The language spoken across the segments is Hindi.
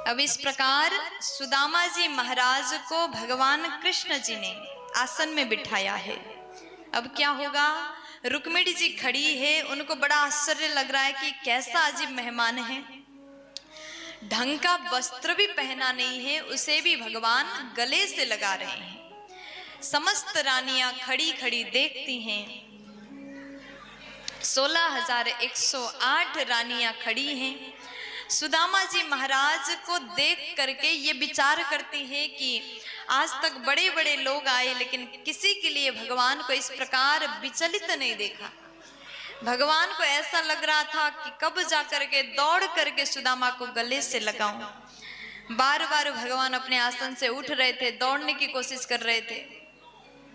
अब इस प्रकार सुदामा जी महाराज को भगवान कृष्ण जी ने आसन में बिठाया है। अब क्या होगा, रुक्मिणी जी खड़ी है, उनको बड़ा आश्चर्य लग रहा है कि कैसा अजीब मेहमान है, ढंग का वस्त्र भी पहना नहीं है, उसे भी भगवान गले से लगा रहे हैं। समस्त रानियां खड़ी खड़ी देखती हैं, 16,108 रानियां खड़ी हैं। सुदामा जी महाराज को देख करके ये विचार करती हैं कि आज तक बड़े बड़े लोग आए लेकिन किसी के लिए भगवान को इस प्रकार विचलित नहीं देखा। भगवान को ऐसा लग रहा था कि कब जा करके दौड़ करके सुदामा को गले से लगाऊं। बार बार भगवान अपने आसन से उठ रहे थे, दौड़ने की कोशिश कर रहे थे।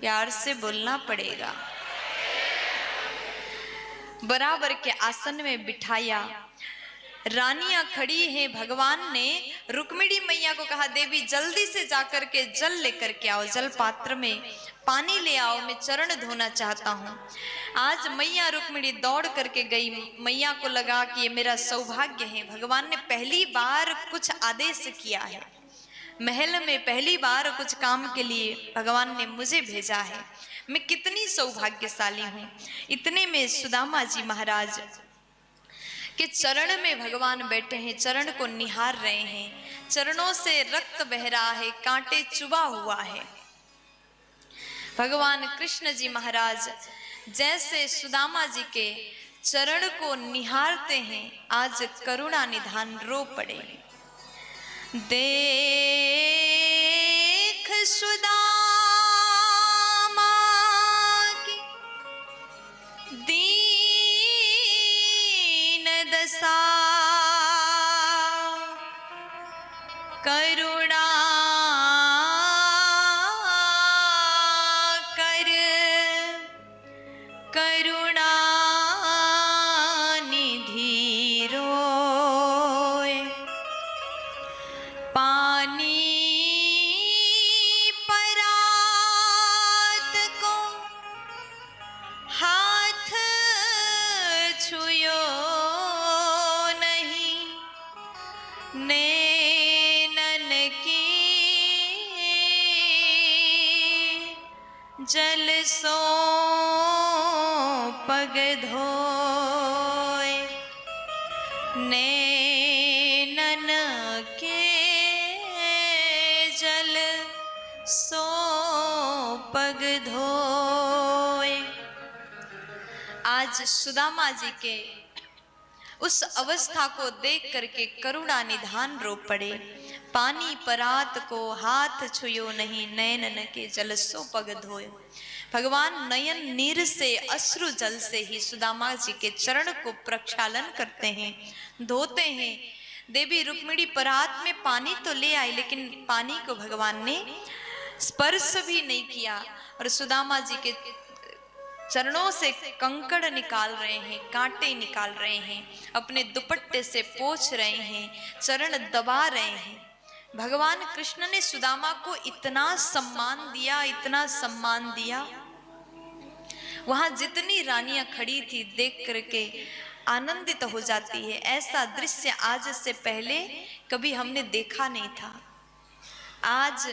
प्यार से बोलना पड़ेगा। बराबर के आसन में बिठाया, रानियां खड़ी हैं। भगवान ने रुक्मिणी मैया को कहा, देवी जल्दी से जाकर के जल लेकर के आओ, जल पात्र में पानी ले आओ, मैं चरण धोना चाहता हूँ। आज मैया रुक्मिणी दौड़ करके गई। मैया को लगा कि ये मेरा सौभाग्य है, भगवान ने पहली बार कुछ आदेश किया है, महल में पहली बार कुछ काम के लिए भगवान ने मुझे भेजा है, मैं कितनी सौभाग्यशाली हूँ। इतने में सुदामा जी महाराज के चरण में भगवान बैठे हैं, चरण को निहार रहे हैं, चरणों से रक्त बह रहा है, कांटे चुभा हुआ है। भगवान कृष्ण जी महाराज जैसे सुदामा जी के चरण को निहारते हैं, आज करुणा निधान रो पड़े। देख सुदामा की दीन दशा, करुणा कर करुणा निधि रोए। पानी परात को हाथ छुयो नहीं, नैनन की जल सो पग धोए। नैनन के जल सो पग धोए। आज सुदामा जी के उस अवस्था को देख करके करुणा निधान रो पड़े। पानी परात को हाथ छुयो नहीं, नयन के जल सो पग धोए। भगवान नयन नीर से अश्रु जल से ही सुदामा जी के चरण को प्रक्षालन करते हैं, धोते हैं। देवी रुक्मिणी परात में पानी तो ले आई लेकिन पानी को भगवान ने स्पर्श भी नहीं किया और सुदामा जी के चरणों से कंकड़ निकाल रहे हैं, कांटे निकाल रहे हैं, अपने दुपट्टे से पोंछ रहे हैं, चरण दबा रहे हैं। भगवान कृष्ण ने सुदामा को इतना सम्मान दिया, इतना सम्मान दिया। वहां जितनी रानियां खड़ी थी देख करके आनंदित हो जाती है। ऐसा दृश्य आज से पहले कभी हमने देखा नहीं था। आज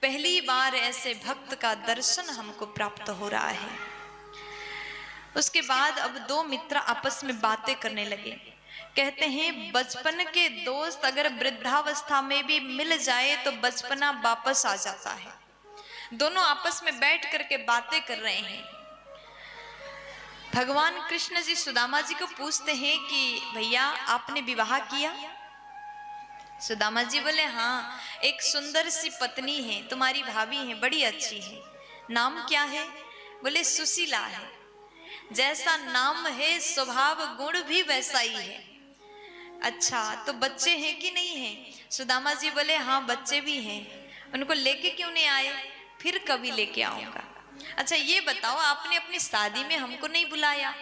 पहली बार ऐसे भक्त का दर्शन हमको प्राप्त हो रहा है। उसके बाद अब दो मित्र आपस में बातें करने लगे। कहते हैं बचपन के दोस्त अगर वृद्धावस्था में भी मिल जाए तो बचपना वापस आ जाता है। दोनों आपस में बैठ करके बातें कर रहे हैं। भगवान कृष्ण जी सुदामा जी को पूछते हैं कि भैया आपने विवाह किया? सुदामा जी बोले हाँ, एक सुंदर सी पत्नी है, तुम्हारी भाभी है, बड़ी अच्छी है। नाम क्या है? बोले सुशीला है। जैसा नाम है स्वभाव गुण भी वैसा ही है। अच्छा तो बच्चे हैं कि नहीं हैं? सुदामा जी बोले हाँ बच्चे भी हैं। उनको लेके क्यों नहीं आए? फिर कभी लेके आऊंगा। अच्छा ये बताओ आपने अपनी शादी में हमको नहीं बुलाया?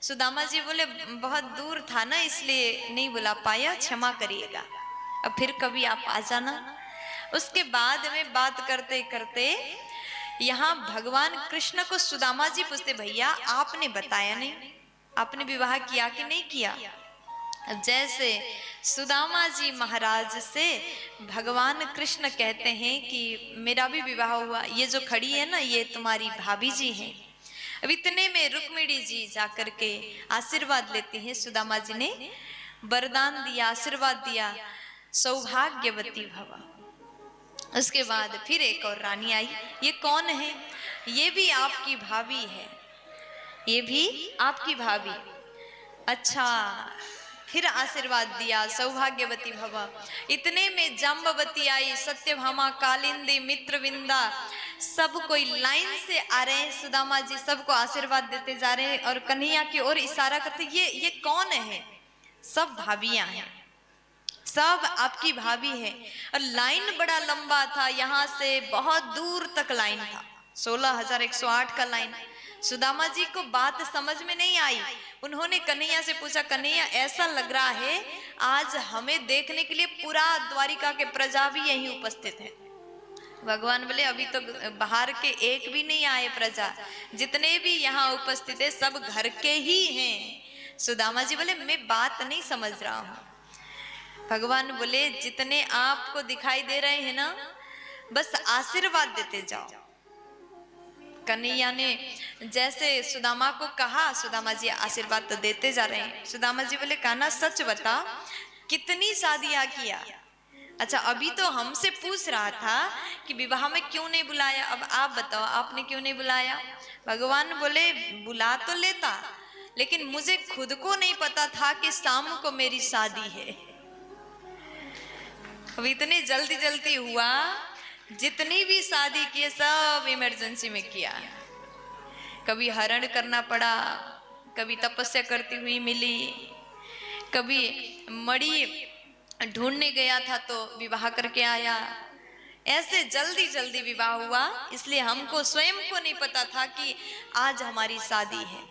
सुदामा जी बोले बहुत दूर था ना इसलिए नहीं बुला पाया, क्षमा करिएगा, अब फिर कभी आप आ जाना। उसके बाद में बात करते करते यहाँ भगवान कृष्ण को सुदामा जी पूछते भैया आपने बताया नहीं, आपने विवाह किया कि नहीं किया? अब जैसे सुदामा जी महाराज से भगवान कृष्ण कहते हैं कि मेरा भी विवाह हुआ, ये जो खड़ी है ना ये तुम्हारी भाभी जी हैं। अब इतने में रुक्मिणी जी जाकर के आशीर्वाद लेती हैं। सुदामा जी ने वरदान दिया, आशीर्वाद दिया, सौभाग्यवती भव। उसके बाद फिर एक और रानी आई। ये कौन है? ये भी आपकी भाभी है, ये भी आपकी भाभी। अच्छा, फिर आशीर्वाद दिया, सौभाग्यवती भव। इतने में जाम्बवती आई, सत्यभामा, कालिंदी, मित्रविंदा, सब कोई लाइन से आ रहे हैं। सुदामा जी सबको आशीर्वाद देते जा रहे हैं और कन्हैया की ओर इशारा करते, ये कौन है? सब भाभियां हैं, सब आपकी भाभी है। और लाइन बड़ा लंबा था, यहाँ से बहुत दूर तक लाइन था, 16,108 का लाइन। सुदामा जी को बात समझ में नहीं आई। उन्होंने कन्हैया से पूछा, कन्हैया ऐसा लग रहा है आज हमें देखने के लिए पूरा द्वारिका के प्रजा भी यहीं उपस्थित है। भगवान बोले अभी तो बाहर के एक भी नहीं आए प्रजा, जितने भी यहाँ उपस्थित है सब घर के ही हैं। सुदामा जी बोले मैं बात नहीं समझ रहा हूँ। भगवान बोले जितने आपको दिखाई दे रहे हैं ना, बस आशीर्वाद देते जाओ। कन्हैया ने जैसे सुदामा को कहा, सुदामा जी आशीर्वाद तो देते जा रहे हैं। सुदामा जी बोले कान्हा सच बता, कितनी शादियां किया? अच्छा, अभी तो हमसे पूछ रहा था कि विवाह में क्यों नहीं बुलाया, अब आप बताओ आपने क्यों नहीं बुलाया? भगवान बोले बुला तो लेता, लेकिन मुझे खुद को नहीं पता था कि शाम को मेरी शादी है। अब इतने जल्दी जल्दी हुआ, जितनी भी शादी की सब इमरजेंसी में किया। कभी हरण करना पड़ा, कभी तपस्या करती हुई मिली, कभी मणि ढूंढने गया था तो विवाह करके आया। ऐसे जल्दी जल्दी विवाह हुआ, इसलिए हमको स्वयं को नहीं पता था कि आज हमारी शादी है।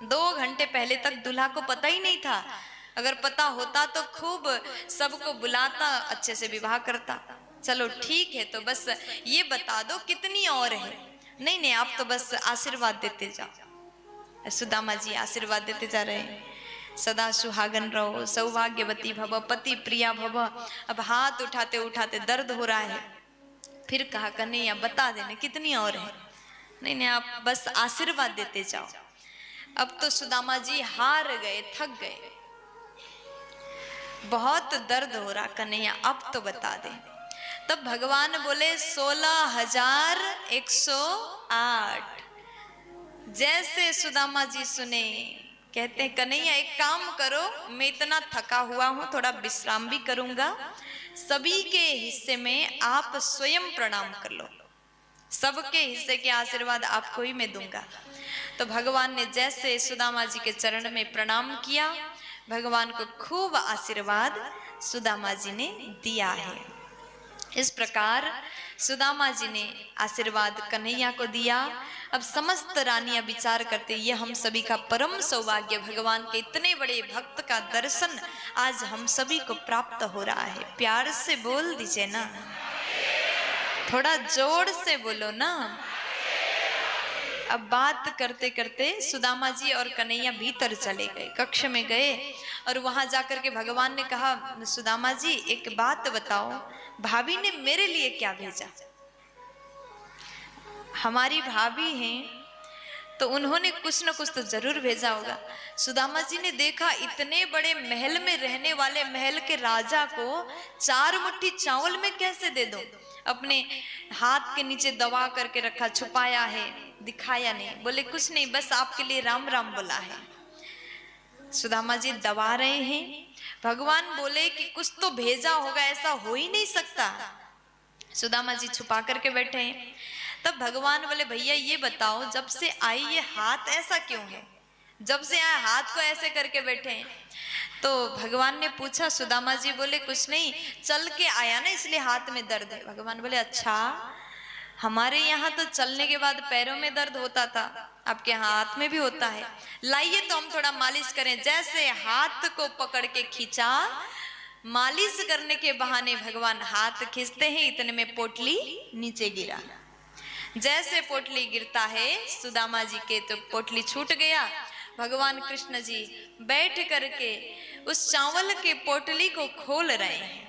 2 घंटे पहले तक दूल्हा को पता ही नहीं था। अगर पता होता तो खूब सबको बुलाता, अच्छे से विवाह करता। चलो ठीक है, तो बस ये बता दो कितनी और है? नहीं नहीं, आप तो बस आशीर्वाद देते जाओ। सुदामा जी आशीर्वाद देते जा रहे हैं, सदा सुहागन रहो, सौभाग्यवती भव, पति प्रिया भव। अब हाथ उठाते उठाते दर्द हो रहा है। फिर कहा कन्हैया बता देने कितनी और है? नहीं नहीं, आप बस आशीर्वाद देते जाओ। अब तो सुदामा जी हार गए, थक गए, बहुत दर्द हो रहा। कन्हैया अब तो बता दे। तब भगवान बोले 16,108। जैसे सुदामा जी सुने, कहते हैं कन्हैया एक काम करो, मैं इतना थका हुआ हूं, थोड़ा विश्राम भी करूंगा, सभी के हिस्से में आप स्वयं प्रणाम कर लो, सबके हिस्से के आशीर्वाद आपको ही मैं दूंगा। तो भगवान ने जैसे सुदामा जी के चरण में प्रणाम किया, भगवान को खूब आशीर्वाद सुदामा जी ने दिया है। इस प्रकार सुदामा जी ने आशीर्वाद कन्हैया को दिया। अब समस्त रानियां विचार करते, ये हम सभी का परम सौभाग्य, भगवान के इतने बड़े भक्त का दर्शन आज हम सभी को प्राप्त हो रहा है। प्यार से बोल दीजिए ना, थोड़ा जोर से बोलो ना। अब बात करते करते सुदामा जी और कन्हैया भीतर चले गए, कक्ष में गए और वहां जाकर के भगवान ने कहा, सुदामा जी एक बात बताओ, भाभी ने मेरे लिए क्या भेजा? हमारी भाभी हैं तो उन्होंने कुछ न कुछ तो जरूर भेजा होगा। सुदामा जी ने देखा इतने बड़े महल में रहने वाले महल के राजा को 4 मुट्ठी चावल में कैसे दे दूं? अपने हाथ के नीचे दबा करके रखा, छुपाया है, दिखाया नहीं। बोले कुछ नहीं, बस आपके लिए राम राम बोला है। सुदामा जी दबा रहे हैं। भगवान बोले कि कुछ तो भेजा होगा, ऐसा हो ही नहीं सकता। सुदामा जी छुपा करके बैठे हैं। तब भगवान बोले भैया ये बताओ, जब से आई ये हाथ ऐसा क्यों है? जब से आए हाथ को ऐसे करके बैठे हैं। तो भगवान ने पूछा, सुदामा जी बोले कुछ नहीं, चल के आया ना इसलिए हाथ में दर्द है। भगवान बोले अच्छा, हमारे यहाँ तो चलने के बाद पैरों में दर्द होता था, आपके हाथ में भी होता है, लाइए तो हम थोड़ा मालिश करें। जैसे हाथ को पकड़ के खींचा, मालिश करने के बहाने भगवान हाथ खींचते हैं, इतने में पोटली नीचे गिरा। जैसे पोटली गिरता है सुदामा जी के, तो पोटली छूट गया। भगवान कृष्ण जी बैठ करके उस चावल के पोटली को खोल रहे हैं।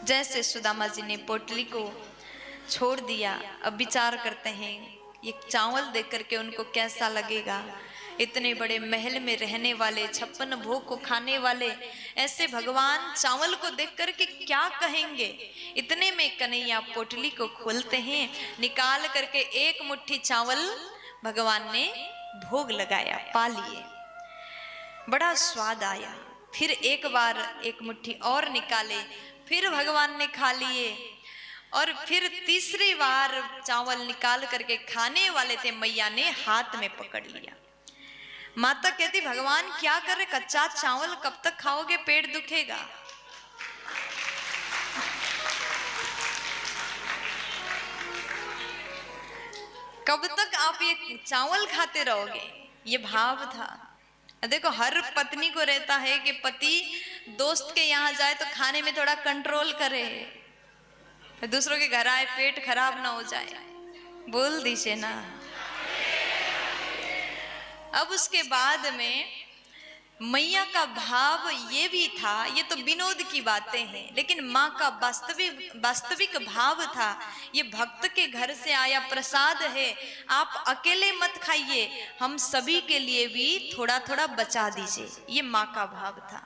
जैसे सुदामा जी ने पोटली को छोड़ दिया, अब विचार करते हैं ये चावल देख करके उनको कैसा लगेगा। इतने बड़े महल में रहने वाले, 56 भोग को खाने वाले ऐसे भगवान चावल को देख करके क्या कहेंगे। इतने में कन्हैया पोटली को खोलते हैं, निकाल करके एक मुट्ठी चावल भगवान ने भोग लगाया, पा लिए, बड़ा स्वाद आया। फिर एक बार एक मुट्ठी और निकाले, फिर भगवान ने खा लिए, और फिर तीसरी बार चावल निकाल करके खाने वाले थे, मैया ने हाथ में पकड़ लिया। माता कहती भगवान क्या कर रहे, कच्चा चावल कब तक खाओगे, पेट दुखेगा। कब तक आप ये चावल खाते रहोगे, ये भाव था। देखो हर पत्नी को रहता है कि पति दोस्त के यहाँ जाए तो खाने में थोड़ा कंट्रोल करे, दूसरों के घर आए पेट खराब ना हो जाए। बोल दीजिए ना। अब उसके बाद में मैया का भाव ये भी था, ये तो विनोद की बातें हैं, लेकिन माँ का वास्तविक भाव था, ये भक्त के घर से आया प्रसाद है, आप अकेले मत खाइए, हम सभी के लिए भी थोड़ा थोड़ा बचा दीजिए, ये माँ का भाव था।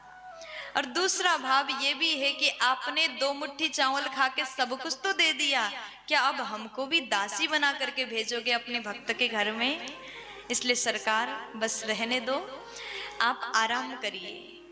और दूसरा भाव ये भी है कि आपने 2 मुट्ठी चावल खा के सब कुछ तो दे दिया, क्या अब हमको भी दासी बना करके भेजोगे अपने भक्त के घर में। इसलिए सरकार बस रहने दो, आप आराम करिए।